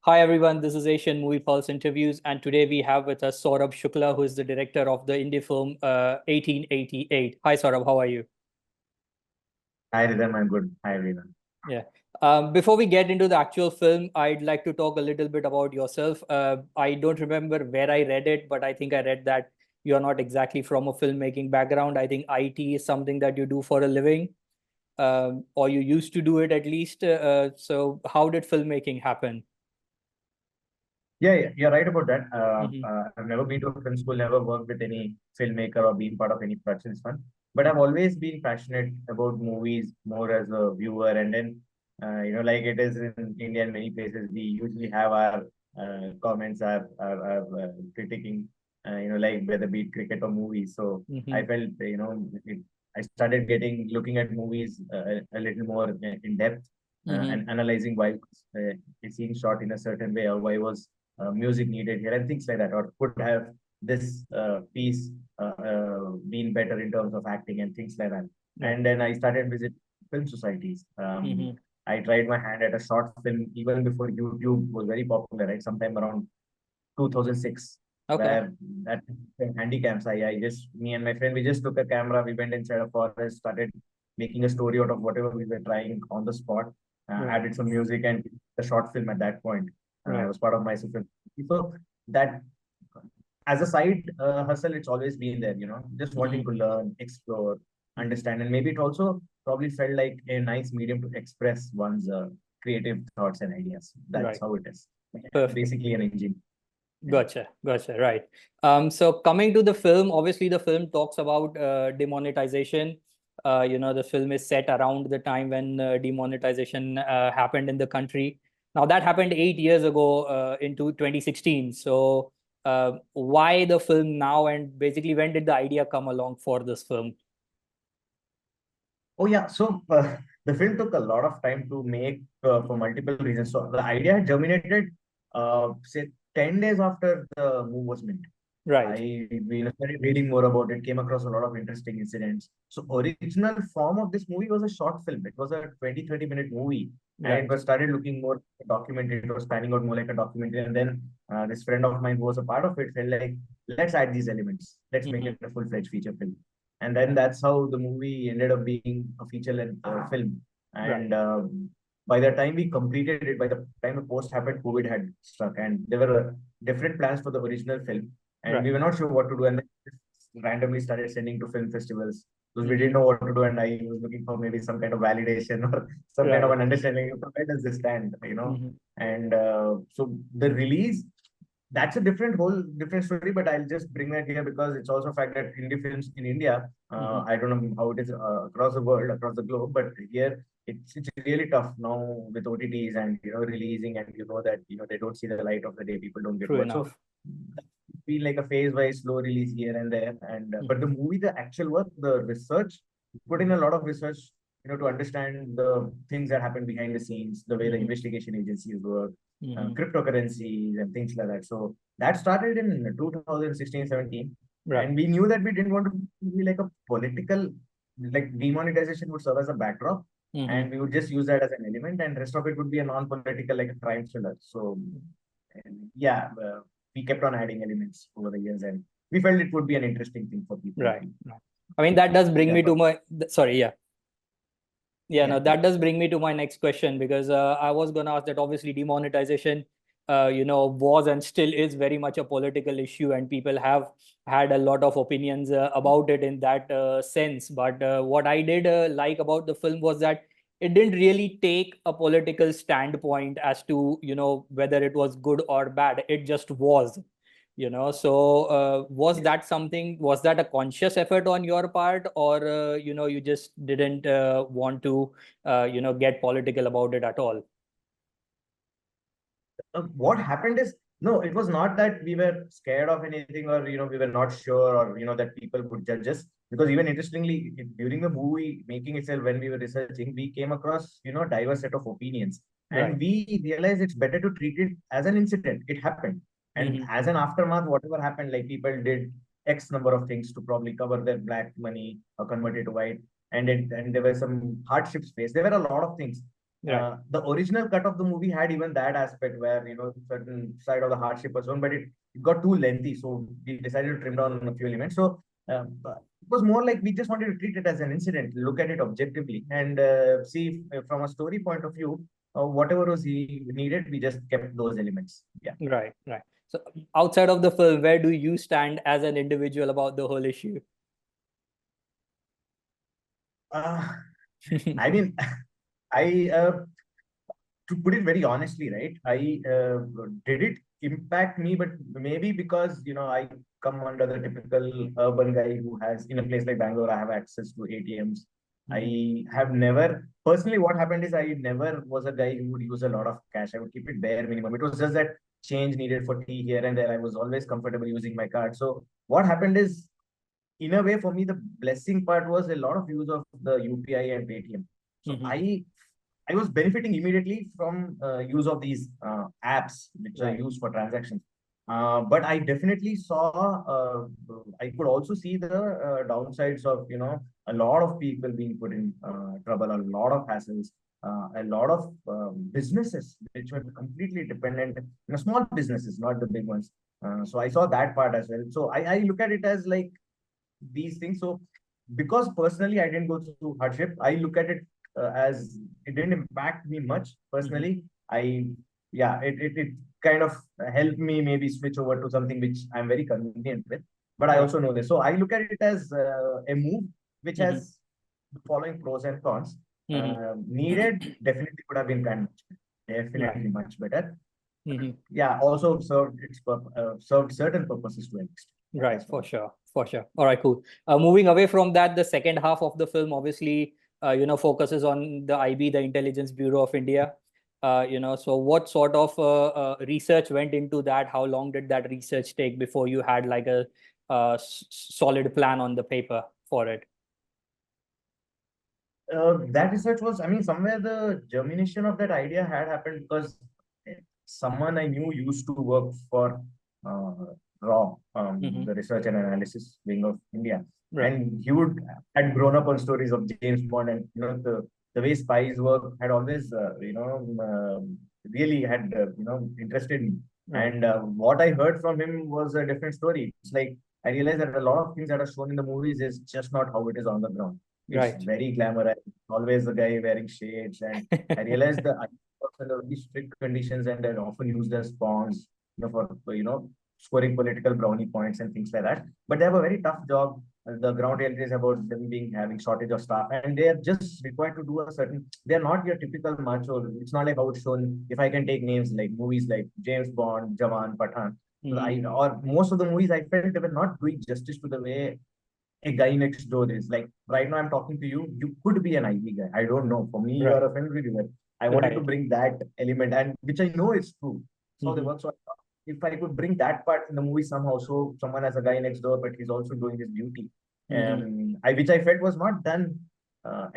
Hi everyone, this is Asian Movie Pulse Interviews, and today we have with us Sourabh Shukla, who is the director of the indie film 1888. Hi Saurabh, how are you? Hi, Rhythm. I'm good. Hi, everyone. Yeah. Before we get into the actual film, I'd like to talk a little bit about yourself. I don't remember where I read it, but I think I read that you're not exactly from a filmmaking background. I think IT is something that you do for a living, or you used to do it at least. So how did filmmaking happen? Yeah, you're right about that. Hmm. I've never been to a film school, never worked with any filmmaker or been part of any productions fund. But I've always been passionate about movies more as a viewer. And then, like it is in India and many places, we usually have our comments, our critiquing, like whether be it cricket or movies. So I Hmm. felt, I started looking at movies a little more in depth Hmm. and analyzing why it's being shot in a certain way or why was music needed here and things like that, or could have this piece been better in terms of acting and things like that. Right. And then I started visit film societies. Hmm. I tried my hand at a short film even before YouTube was very popular, right? Sometime around 2006, Okay. where that handy cams, me and my friend, we just took a camera, we went inside a forest, started making a story out of whatever we were trying on the spot, Right. added some music and the short film at that point. I Right. was part of my super. So that as a side hustle, it's always been there, just wanting Hmm. to learn, explore, Hmm. understand. And maybe it also probably felt like a nice medium to express one's creative thoughts and ideas. That's Right. how it is. Perfect. Basically an engine. Yeah. Gotcha. Gotcha. Right. So coming to the film, obviously the film talks about demonetization. The film is set around the time when demonetization happened in the country. Now that happened 8 years ago, into 2016. So why the film now, and basically when did the idea come along for this film? Oh yeah, so the film took a lot of time to make for multiple reasons. So the idea had germinated, say 10 days after the move was made. Right. I started reading more about it, came across a lot of interesting incidents. So original form of this movie was a short film. It was a 20-30 minute movie, and it Right. was started looking more like a documentary. It was panning out more like a documentary. And then this friend of mine who was a part of it felt like, let's add these elements. Let's make Hmm. it a full-fledged feature film. And then that's how the movie ended up being a feature-length film. Right. And by the time we completed it, by the time the post happened, COVID had struck, and there were different plans for the original film, and Right. we were not sure what to do. And then randomly started sending to film festivals because we didn't Hmm. know what to do, and I was looking for maybe some kind of validation or some kind of Right. an understanding of where does this stand. Hmm. And so the release, that's a different story, but I'll just bring that here because it's also a fact that indie films in India, Hmm. I don't know how it is across the world, across the globe, but here it's really tough now with OTTs and releasing, and that they don't see the light of the day. People don't get True to watch. So enough. it's been like a phase-wise slow release here and there, and but the Hmm. movie, the actual work, the research, put in a lot of research, to understand the things that happen behind the scenes, the way the Hmm. investigation agencies work, Hmm. cryptocurrencies and things like that. So that started in 2016-17, Right. and we knew that we didn't want to be like a political, like demonetization would serve as a backdrop, Hmm. and we would just use that as an element, and rest of it would be a non-political, like a crime thriller. So and yeah, we kept on adding elements over the years, and we felt it would be an interesting thing for people Right. to Right. I mean, that does bring yeah, me to my, sorry, yeah. Yeah, yeah, no, that does bring me to my next question, because I was going to ask that obviously demonetization, was and still is very much a political issue, and people have had a lot of opinions about it in that sense. But what I did like about the film was that it didn't really take a political standpoint as to, whether it was good or bad. It just was. So was that a conscious effort on your part, or you just didn't want to get political about it at all? what happened is, no, it was not that we were scared of anything, or we were not sure, or that people would judge us, because even interestingly, during the movie making itself, when we were researching, we came across diverse set of opinions, and Right. we realized it's better to treat it as an incident. It happened, and Hmm. as an aftermath, whatever happened, like people did x number of things to probably cover their black money or convert it to white, and there were some hardships faced. There were a lot of things, Right. The original cut of the movie had even that aspect where certain side of the hardship was shown, but it got too lengthy, so we decided to trim down on a few elements. So it was more like we just wanted to treat it as an incident, look at it objectively, and see if, from a story point of view, whatever was needed, we just kept those elements. Yeah. Right. Right. So outside of the film, where do you stand as an individual about the whole issue? Uh, I mean, I to put it very honestly, right? I did it impact me, but maybe because I come under the typical urban guy who has in a place like Bangalore, I have access to ATMs. Mhm. I have never personally. What happened is I never was a guy who would use a lot of cash. I would keep it bare minimum. It was just that change needed for tea here and there. I was always comfortable using my card. So what happened is, in a way, for me, the blessing part was a lot of use of the UPI and Paytm. So Mhm. I was benefiting immediately from use of these apps which are Right. used for transactions. But I definitely saw, I could also see the downsides of, a lot of people being put in trouble, a lot of hassles, a lot of businesses which were completely dependent, small businesses, not the big ones. So I saw that part as well. So I look at it as like these things. So because personally I didn't go through hardship, I look at it as it didn't impact me much Mhm. personally. I Yeah, it kind of helped me maybe switch over to something which I'm very convenient with. But I Right. also know this, so I look at it as a move which Mhm. has the following pros and cons. Mhm. Needed, definitely could have been done much better. Right. Definitely much better. Mhm. Yeah, also served certain purposes to an extent. Yeah, Right, that's what for I sure, for sure. All right, cool. Moving away from that, the second half of the film obviously, focuses on the IB, the Intelligence Bureau of India. So what sort of research went into that? How long did that research take before you had like a solid plan on the paper for it? That research was, I mean, somewhere the germination of that idea had happened because someone I knew used to work for uh, RAW, Hmm. the Research and Analysis Wing of India, Right. and he would had grown up on stories of James Bond, and the way spies work had always really had interested me. Right. And what I heard from him was a different story. It's like I realized that a lot of things that are shown in the movies is just not how it is on the ground. It's Right. very glamorized, always the guy wearing shades. And I realized the IT works under very strict conditions and they're often used as pawns, for scoring political brownie points and things like that. But they have a very tough job. The ground reality is about them being having shortage of staff, and they are just required to do a certain. They are not your typical macho. It's not like how it's shown. If I can take names like movies like James Bond, Jawan, Pathan, Hmm. or most of the movies, I felt they were not doing justice to the way a guy next door is. Like right now, I'm talking to you. You could be an IB guy. I don't know. For me, you are Right. a friend river. I wanted to Right. bring that element, and which I know is true. So they Hmm. work. So if I could bring that part in the movie somehow, so someone has a guy next door, but he's also doing his duty, Hmm. which I felt was not done.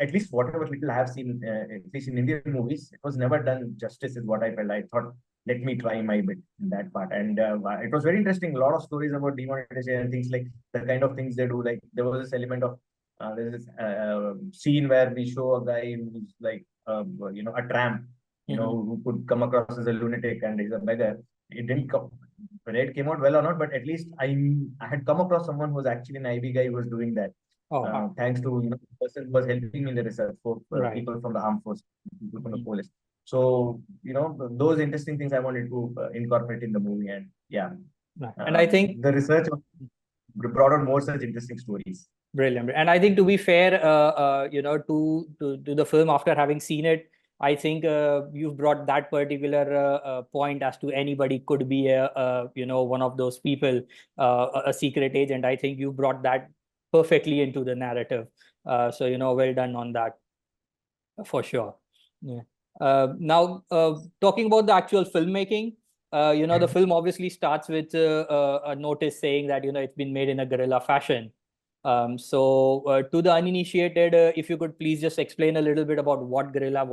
At least whatever little I have seen, at least in Indian movies, it was never done justice. Is what I felt. I thought, let me try my bit in that part, and it was very interesting. A lot of stories about demonetization and things like the kind of things they do. Like there was this element of there's this scene where we show a guy who's like a tramp, Hmm. who could come across as a lunatic and he's a beggar. It didn't come, whether it came out well or not, but at least I had come across someone who was actually an IB guy who was doing that. Oh, wow. Thanks to the person who was helping me in the research for Right. people from the armed force, people from the Mhm. police. So those interesting things I wanted to incorporate in the movie, and yeah, Right. And I think the research brought on more such interesting stories. brilliant. And I think to be fair, to the film after having seen it, I think you've brought that particular point as to anybody could be one of those people, a secret agent. I think you brought that perfectly into the narrative. So well done on that for sure. Yeah. Now, talking about the actual filmmaking, the film obviously starts with a notice saying that it's been made in a guerrilla fashion. To the uninitiated, if you could please just explain a little bit about what guerrilla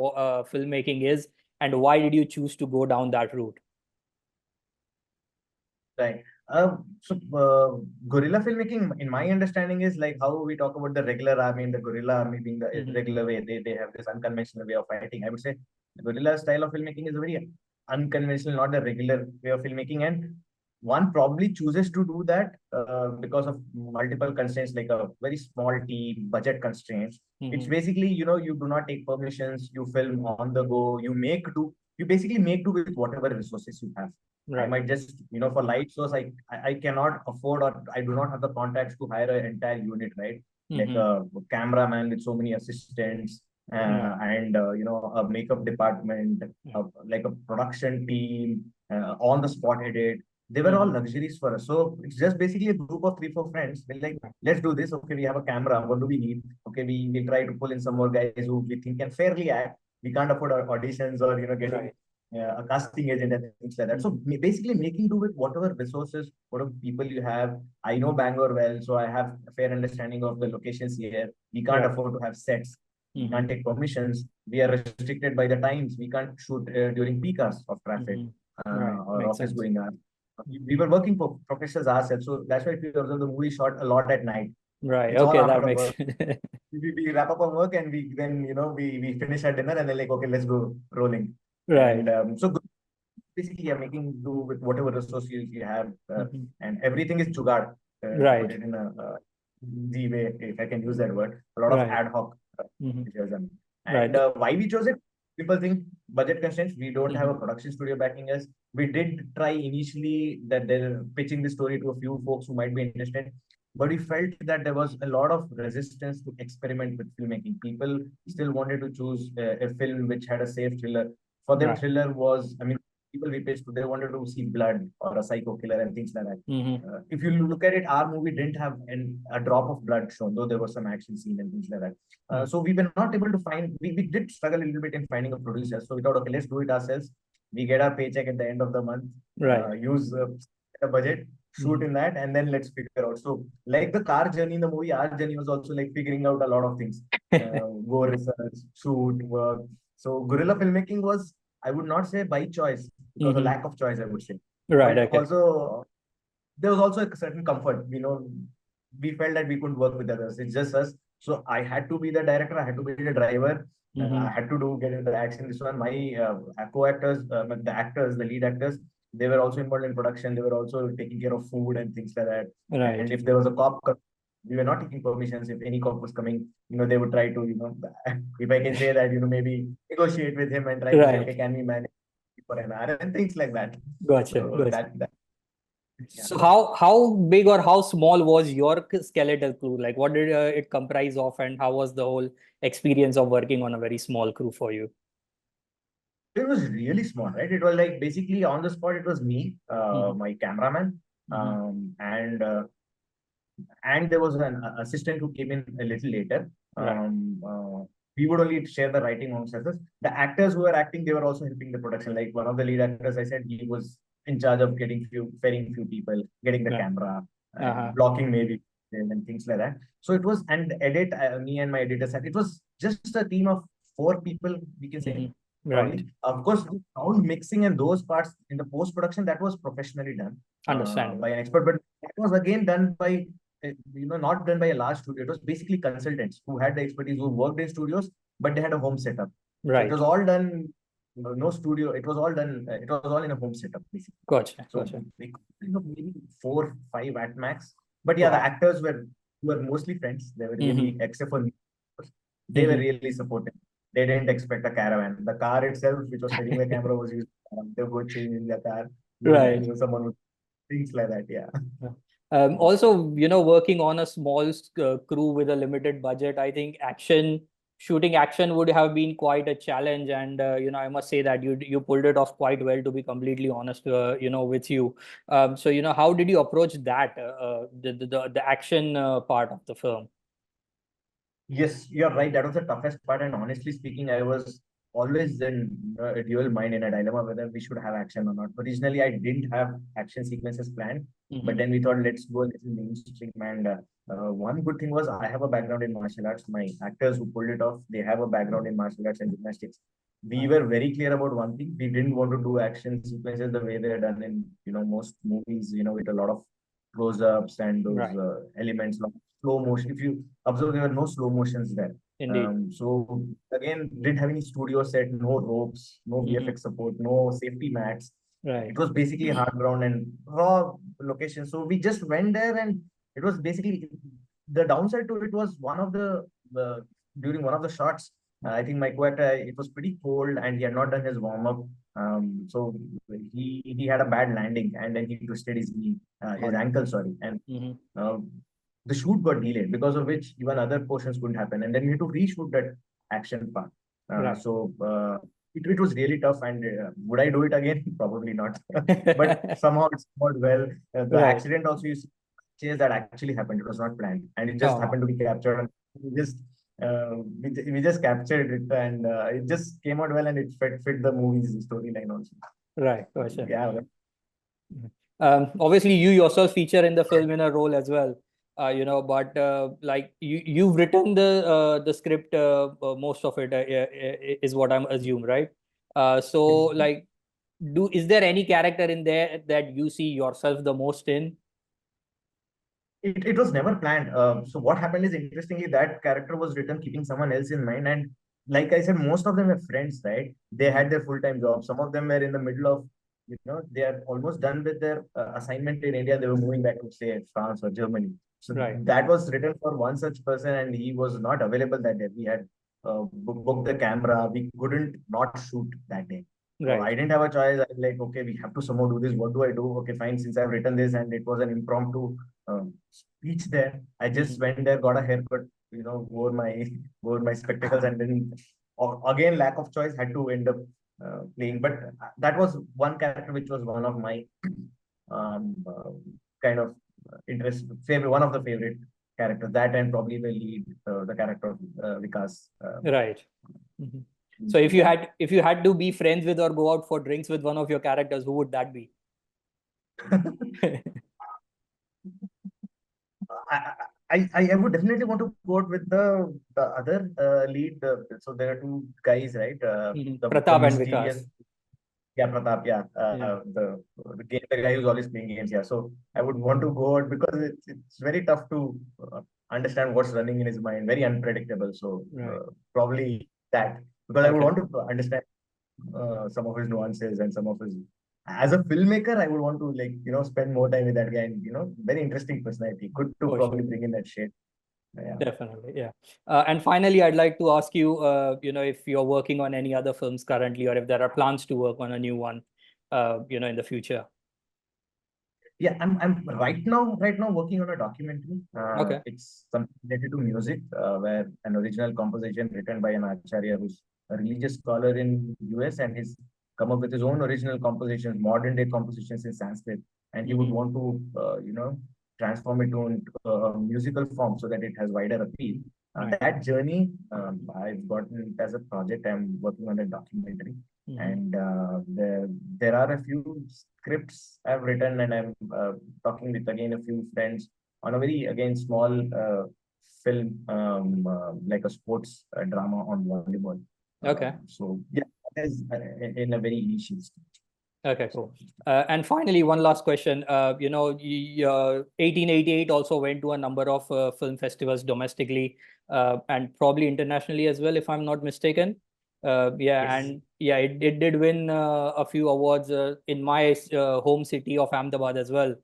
filmmaking is and why did you choose to go down that route? Right. Guerrilla filmmaking, in my understanding, is like how we talk about the regular army and the guerrilla army being the Hmm. irregular way. They have this unconventional way of fighting. I would say Guerrilla style of filmmaking is a very unconventional, not a regular way of filmmaking, and one probably chooses to do that because of multiple constraints, like a very small team, budget constraints. It's basically, you do not take permissions, you film on the go, you basically make do with whatever resources you have. I Right. might just, for light source, I cannot afford, or I do not have the contacts to hire an entire unit, right? Like a cameraman with so many assistants, Right. and a makeup department, like a production team, on the spot edit. They were all luxuries for us. So it's just basically a group of 3, 4 friends. We're like, let's do this. Okay, we have a camera. What do we need? Okay, we try to pull in some more guys who we think can fairly act. We can't afford our auditions, or getting a casting agent and things like that. So basically making do with whatever resources, whatever people you have. I know Bangalore well, so I have a fair understanding of the locations here. We can't Right. afford to have sets. We can't take permissions. We are restricted by the times. We can't shoot during peak hours of traffic Right. or Makes office sense. going hours. We were working for professionals ourselves, so that's why if you observe, the movie shot a lot at night. Right. It's all Okay, after that the makes work. We wrap up our work, and we then we finish our dinner, and then like, okay, let's go rolling. right. And so basically, you're making do with whatever resources you have, and everything is jugaad, to put Right. it in a easy way, if I can use that word. A lot of Right. ad hoc Mm-hmm. materialism. And Right. why we chose it? People think budget constraints. We don't have Mm-hmm. a production studio backing us. We did try initially that they're pitching the story to a few folks who might be interested, but we felt that there was a lot of resistance to experiment with filmmaking. People still wanted to choose a film which had a safe thriller. For them, Right. thriller was, I mean, people we pitched to, they wanted to see blood or a psycho killer and things like that. Mm-hmm. If you look at it, our movie didn't have a drop of blood shown, though there was some action scene and things like that. So we were not able to find, we did struggle a little bit in finding a producer. So we thought, okay, let's do it ourselves. We get our paycheck at the end of the month, Right. use a budget, shoot in that, and then let's figure out. So, like the car journey in the movie, our journey was also like figuring out a lot of things. Go research, shoot, work. So, guerrilla filmmaking was, I would not say by choice, because a Mm-hmm. lack of choice, I would say. Right. But Okay. also, there was also a certain comfort. We felt that we couldn't work with others. It's just us. So I had to be the director. I had to be the driver. I Mm-hmm. had to get into the action. This one, my co-actors, the actors, the lead actors, they were also involved in production. They were also taking care of food and things like that. Right. And if there was a cop, we were not taking permissions. If any cop was coming, they would try to, if I can say that, maybe negotiate with him and try to say, Right. okay, can we manage for an hour and things like that. Gotcha. So Gotcha. that yeah. So how big or how small was your skeletal crew? Like, what did it comprise of, and how was the whole experience of working on a very small crew for you? It was really small, right? It was like basically on the spot. It was me, Mm-hmm. my cameraman, Mm-hmm. and there was an assistant who came in a little later. Right. We would only share the writing amongst us. The actors who were acting, they were also helping the production. Like one of the lead actors, I said he was in charge of ferrying few people, getting the Right. camera, Uh-huh. blocking maybe and things like that. So it was, and the edit, me and my editor said it was just a team of 4 people, we can say, Mm-hmm. Right. probably. Of course, the sound mixing and those parts in the post production, that was professionally done by Understandable. an expert, but that was again done by not done by a large studio. It was basically consultants who had the expertise, who worked in studios, but they had a home setup. So it Right. was all done, no studio. It was all done. It was all in a home setup, basically. Gotcha. So Gotcha. we maybe 4, 5 at max. But yeah, the Wow. actors were mostly friends. They were Mm-hmm. really, except for me, they were Mm-hmm. really supportive. They didn't expect a caravan. The car itself, which was carrying the camera, was used. They would go change in the car. Right. Someone would things like that. Yeah. Also, working on a small crew with a limited budget, I think shooting action would have been quite a challenge. And, I must say that you pulled it off quite well, to be completely honest, with you. So, how did you approach that, the action part of the film? Yes, you're right. That was the toughest part. And honestly speaking, I was always in a dual mind, in a dilemma whether we should have action or not. Originally, I didn't have action sequences planned, but Mm-hmm. then we thought let's go a little mainstream. And one good thing was I have a background in martial arts. My actors who pulled it off, they have a background in martial arts and gymnastics. We Right. were very clear about one thing: we didn't want to do action sequences the way they're done in most movies. With a lot of close-ups and those Right. elements, like slow motion. If you observe, there were no slow motions there. Indeed. So again, didn't have any studio set, no ropes, no Hmm. VFX support, no safety mats. Right. It was basically hard ground and raw location. So we just went there, and it was basically the downside to it was the during one of the shots. I think my co-actor, it was pretty cold and he had not done his warm up. So he had a bad landing and then he twisted his knee, his Got it. ankle, sorry, and Hmm. uh, the shoot got delayed because of which even other portions couldn't happen, and then we had to reshoot that action part. Right. So it was really tough, and would I do it again? Probably not. But somehow it's worked well. The Right. accident also you see, chase that actually happened. It was not planned, and it just Oh, happened to be captured. And we just captured it, and it just came out well, and it fit the movie's storyline also. right. For sure. Yeah, Mhm. Obviously, you yourself feature in the film in a role as well. But like you've written the script, most of it is what I'm assume, right? So it's like, is there any character in there that you see yourself the most in? it was never planned. So what happened is, interestingly, that character was written keeping someone else in mind. And like I said, most of them were friends, right? They Mhm. had their full-time jobs. Some of them were in the middle of, they are almost done with their assignment in India. They were moving back to, say, France or Germany. So Right. that was written for one such person, and he was not available that day. We had booked the camera. We couldn't not shoot that day. So I Right. didn't have a choice. I was like, okay, we have to somehow do this. What do I do? Okay, fine. Since I've written this and it was an impromptu speech there, I just Mhm. went there, got a haircut, wore my wore my spectacles, and then again lack of choice had to end up playing. But that was one character which was one of my um, uh, kind of favorite, one of the favorite characters. That and probably the lead, the character of Vikas. Right. Mhm. So Yeah. if you had to be friends with or go out for drinks with one of your characters, who would that be? I, I would definitely want to go out with the other lead. So there are two guys, right? Mhm. The Pratap and mysterious, Vikas. yeah, Pratap, yeah, Yeah. the guy who's always playing games, yeah. So I would want to go out because it's very tough to understand what's running in his mind, very unpredictable. So Right. probably that, because I would Okay. want to understand some of his nuances and some of his. As a filmmaker, I would want to, like, spend more time with that guy, and very interesting personality. Good to For probably sure. bring in that shade. Yeah. Definitely. Yeah. And finally, I'd like to ask you, if you're working on any other films currently, or if there are plans to work on a new one, in the future. Yeah, I'm right now working on a documentary. Okay. It's something related to music, where an original composition written by an acharya who's a religious scholar in US, and he's come up with his own original compositions, modern day compositions in Sanskrit, and he would Hmm. want to transform it into a musical form so that it has wider appeal. Right. That journey, I've gotten it as a project. I'm working on a documentary, Hmm. and there are a few scripts I've written, and I'm talking with again a few friends on a very again small film, like a sports drama on volleyball. Okay. So yeah, that is in a very initial stage. Okay, So cool. And finally, one last question. 1888 also went to a number of film festivals domestically, and probably internationally as well, if I'm not mistaken. Yeah, yes. and yeah, it did win a few awards in my home city of Ahmedabad as well.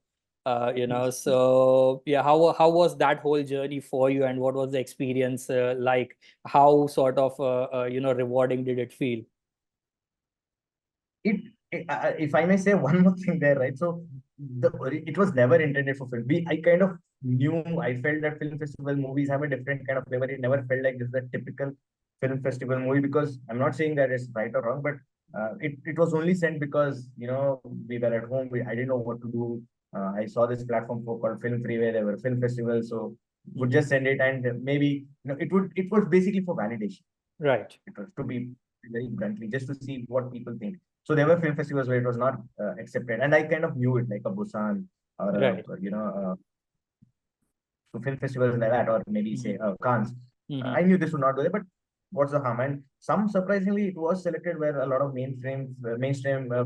So yeah, how was that whole journey for you, and what was the experience like? How sort of rewarding did it feel? it, if I may say one more thing there, right? So it was never intended for film. I kind of knew, I felt that film festival movies have a different kind of flavor. It never felt like this is a typical film festival movie, because I'm not saying that it's right or wrong, but it was only sent because we were at home. I didn't know what to do. I saw this platform called Film Freeway. There were film festivals, so would Mhm. just send it, and maybe it was basically for validation. Right. It was, to be very bluntly, just to see what people think. So there were film festivals where it was not accepted, and I kind of knew it, like a Busan or Right. so film festivals like that, or maybe Mhm. say Cannes. Mhm. I knew this would not go there, but what's the harm? And some surprisingly, it was selected where a lot of mainstream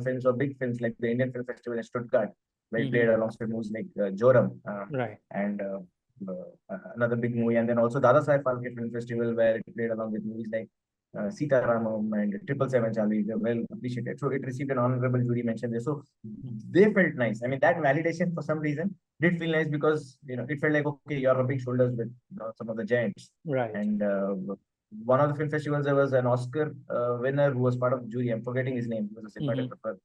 films or big films like the Indian Film Festival in Stuttgart, where it played Mhm. alongside movies like Joram, Right. and another big movie. And then also Dada Sai Phalke Film Festival, where it played along with movies like Sita Ramam and 777 Charlie. They're well appreciated. So it received an honorable jury mention there. So they felt nice. I mean, that validation for some reason did feel nice, because it felt like, okay, you're rubbing shoulders with some of the giants. Right. And one of the film festivals, there was an Oscar winner who was part of the jury. I'm forgetting his name. He was a cinematographer.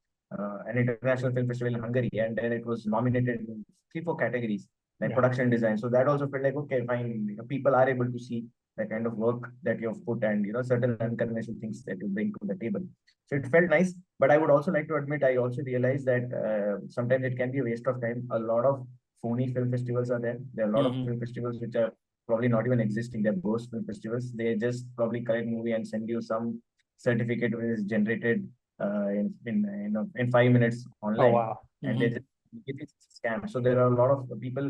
An international film festival in Hungary, and then it was nominated in 3, 4 categories like production design. So that also felt like, okay, fine. People are able to see the kind of work that you've put, and certain unconventional things that you bring to the table. So it felt nice. But I would also like to admit, I also realized that sometimes it can be a waste of time. A lot of phony film festivals are there. There are a lot of film festivals which are probably not even existing. They're ghost film festivals. They just probably collect movie and send you some certificate which is generated in 5 minutes Oh, online, wow. and they just it's a scam. So there are a lot of people.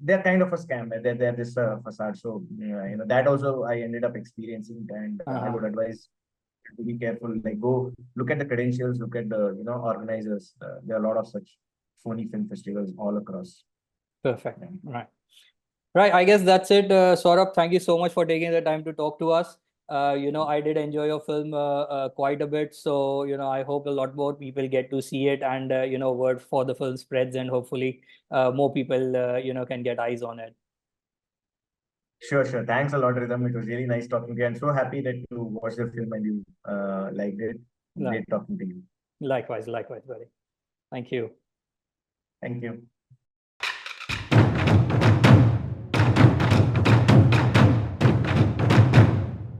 They're kind of a scam. They're this facade. So that also I ended up experiencing, and I would advise to be careful. Like, go look at the credentials, look at the organizers. There are a lot of such phony film festivals all across. Perfect. Right. Right. I guess that's it. Saurabh, thank you so much for taking the time to talk to us. I did enjoy your film quite a bit. So, I hope a lot more people get to see it, and, word for the film spreads, and hopefully more people, can get eyes on it. Sure, sure. Thanks a lot, Rhythm. It was really nice talking to you. I'm so happy that you watched the film and you liked it. Right. Great talking to you. Likewise, buddy. Thank you. Thank you.